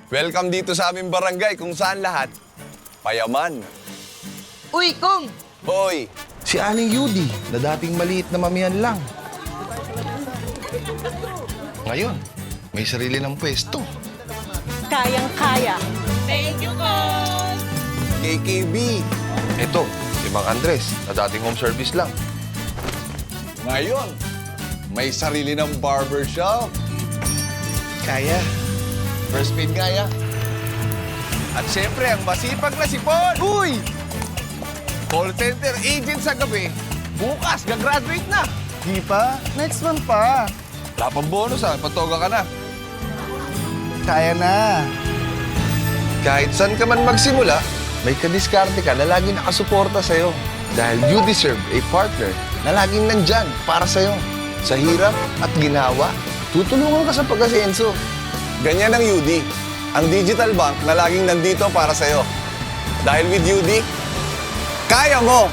Welcome dito sa aming barangay kung saan lahat payaman. Uy, Kong! Hoy, Si Aling Yudi, na dating maliit na mamihan lang. Ngayon, may sarili ng pwesto. Kayang-kaya. KKB. Ito, si Mang Andres, na dating home service lang. Ngayon, may sarili ng barbershop. Kaya. First pin kaya. At syempre, ang masipag na si Paul. Uy! Call center agent sa gabi. Bukas, gagraduate na. Di pa? Next month pa. Wala pang bonus patoga ka na. Kaya na. Kahit saan ka man magsimula, may kadiskarte ka na laging nakasuporta sa'yo. Dahil you deserve a partner na laging nandyan para sa'yo. Sa hirap at ginawa, tutulungan ka sa pag-asenso. Ganyan ang UD, ang digital bank na laging nandito para sa'yo. Dahil with UD, kaya mo!